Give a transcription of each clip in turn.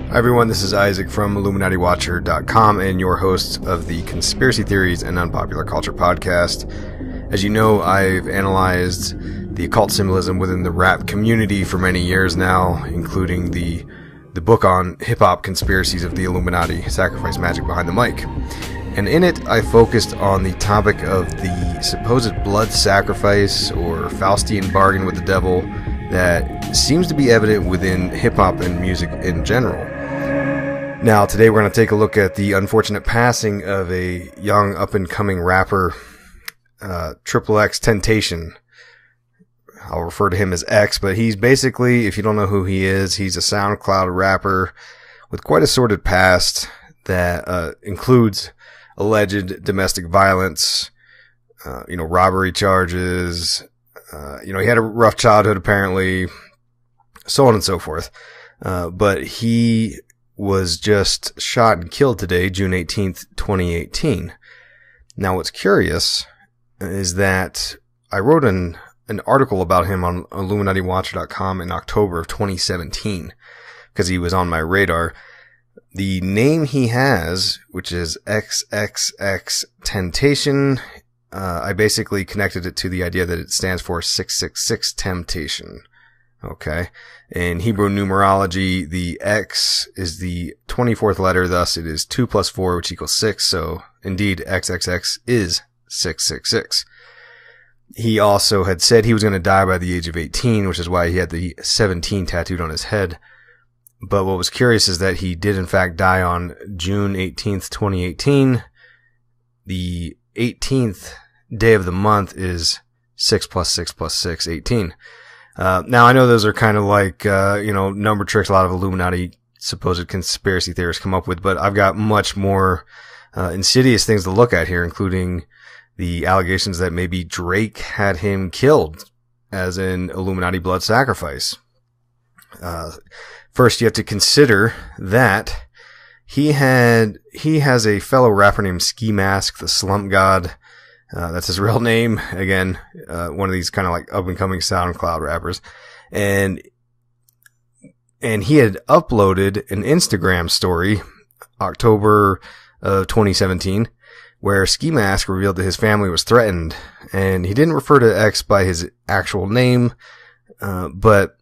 Hi everyone, this is Isaac from IlluminatiWatcher.com and your host of the Conspiracy Theories and Unpopular Culture podcast. As you know, I've analyzed the occult symbolism within the rap community for many years now, including the book on hip-hop conspiracies of the Illuminati, Sacrifice Magic Behind the Mic. And in it, I focused on the topic of the supposed blood sacrifice or Faustian bargain with the devil that seems to be evident within hip-hop and music in general. Now, today we're going to take a look at the unfortunate passing of a young up-and-coming rapper, XXXTentacion. I'll refer to him as X, but he's basically, if you don't know who he is, he's a SoundCloud rapper with quite a sordid past that includes alleged domestic violence, robbery charges, he had a rough childhood apparently, so on and so forth. But he was just shot and killed today, June 18th, 2018. Now what's curious is that I wrote an article about him on IlluminatiWatcher.com in October of 2017 because he was on my radar. The name he has, which is XXXTentacion, I basically connected it to the idea that it stands for 666Temptation. Okay. In Hebrew numerology, the X is the 24th letter, thus it is 2 plus 4, which equals 6. So indeed, XXX is 666. He also had said he was going to die by the age of 18, which is why he had the 17 tattooed on his head. But what was curious is that he did in fact die on June 18th, 2018. The 18th day of the month is 6 plus 6 plus 6, 18. Now I know those are kind of like, number tricks a lot of Illuminati supposed conspiracy theorists come up with, but I've got much more insidious things to look at here, including the allegations that maybe Drake had him killed as an Illuminati blood sacrifice. First, you have to consider that he has a fellow rapper named Ski Mask, the Slump God. That's his real name. Again, one of these kind of like up and coming SoundCloud rappers. And he had uploaded an Instagram story, October of 2017, where Ski Mask revealed that his family was threatened. And he didn't refer to X by his actual name, but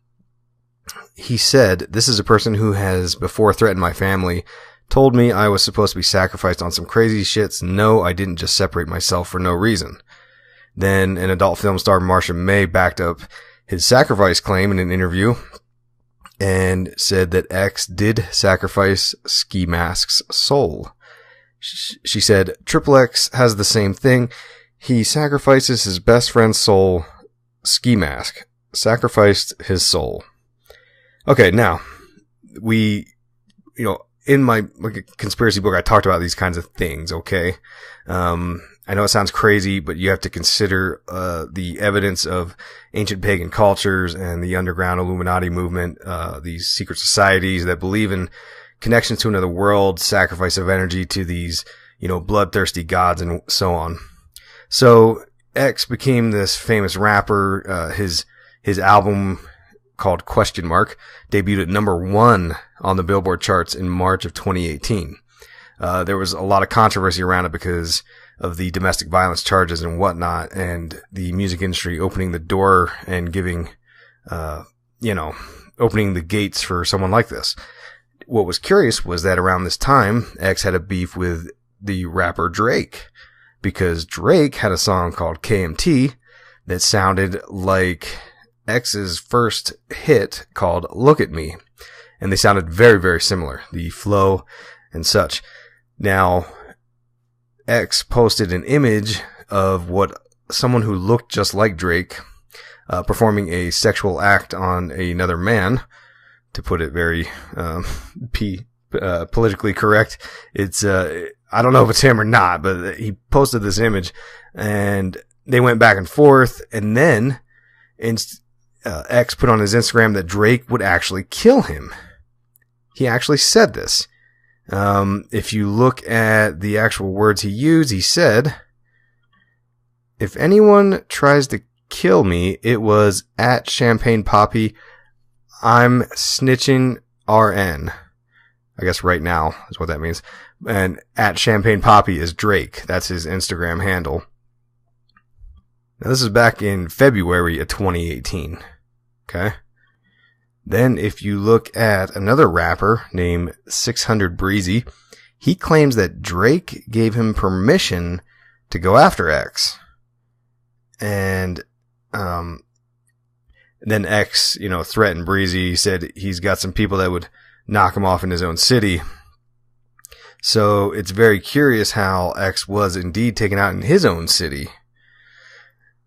he said, "This is a person who has before threatened my family. Told me I was supposed to be sacrificed on some crazy shits. No, I didn't just separate myself for no reason." Then an adult film star, Marsha May, backed up his sacrifice claim in an interview and said that X did sacrifice Ski Mask's soul. She said, "XXX has the same thing. He sacrifices his best friend's soul. Ski Mask sacrificed his soul." Okay, now, in my conspiracy book, I talked about these kinds of things, okay? I know it sounds crazy, but you have to consider the evidence of ancient pagan cultures and the underground Illuminati movement, these secret societies that believe in connections to another world, sacrifice of energy to these, bloodthirsty gods and so on. So X became this famous rapper. His album called Question Mark debuted at number 1 on the Billboard charts in March of 2018. There was a lot of controversy around it because of the domestic violence charges and whatnot, and the music industry opening the door and giving, opening the gates for someone like this. What was curious was that around this time, X had a beef with the rapper Drake, because Drake had a song called KMT that sounded like X's first hit called Look at Me. And they sounded very, very similar, the flow and such. Now, X posted an image of someone who looked just like Drake, performing a sexual act on another man, to put it very, politically correct. It's, I don't know if it's him or not, but he posted this image and they went back and forth, and then X put on his Instagram that Drake would actually kill him. He actually said this. If you look at the actual words he used, he said, "If anyone tries to kill me, it was at Champagne Poppy. I'm snitching RN." I guess right now is what that means. And at Champagne Poppy is Drake. That's his Instagram handle. Now this is back in February of 2018. Okay. Then if you look at another rapper named 600 Breezy, he claims that Drake gave him permission to go after X. And then X, threatened Breezy, said he's got some people that would knock him off in his own city. So it's very curious how X was indeed taken out in his own city.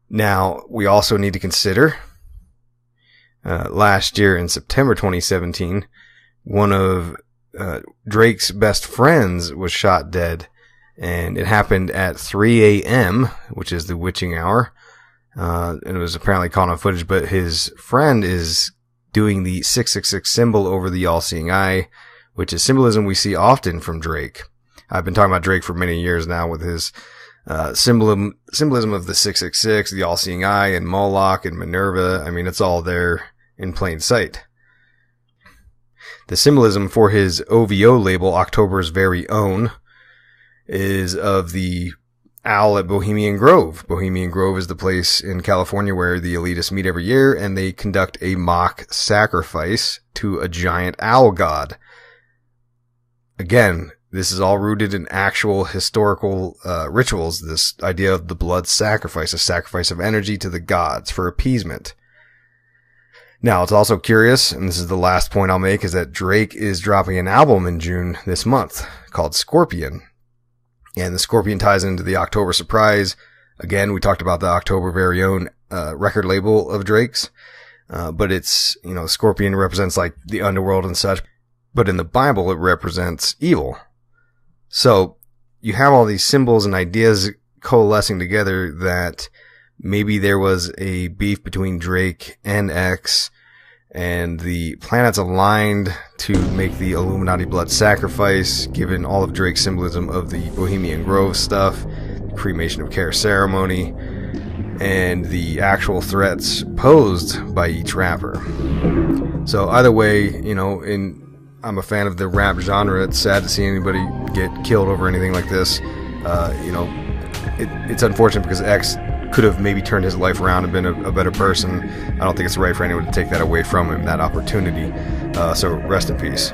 Now, we also need to consider, last year in September 2017, one of Drake's best friends was shot dead, and it happened at 3 a.m., which is the witching hour, and it was apparently caught on footage, but his friend is doing the 666 symbol over the all-seeing eye, which is symbolism we see often from Drake. I've been talking about Drake for many years now with his symbolism of the 666, the all-seeing eye, and Moloch and Minerva. I mean, it's all there in plain sight. The symbolism for his OVO label, October's Very Own, is of the owl at Bohemian Grove. Bohemian Grove is the place in California where the elitists meet every year, and they conduct a mock sacrifice to a giant owl god. Again, this is all rooted in actual historical rituals, this idea of the blood sacrifice, a sacrifice of energy to the gods for appeasement. Now, it's also curious, and this is the last point I'll make, is that Drake is dropping an album in June this month called Scorpion. And the Scorpion ties into the October Surprise. Again, we talked about the October Very Own record label of Drake's. But it's, Scorpion represents like the underworld and such. But in the Bible, it represents evil. So you have all these symbols and ideas coalescing together that maybe there was a beef between Drake and X, and the planets aligned to make the Illuminati blood sacrifice, given all of Drake's symbolism of the Bohemian Grove stuff, the cremation of care ceremony, and the actual threats posed by each rapper. So either way, I'm a fan of the rap genre. It's sad to see anybody get killed over anything like this. It's unfortunate because X could have maybe turned his life around and been a better person. I don't think it's right for anyone to take that away from him, that opportunity. So rest in peace.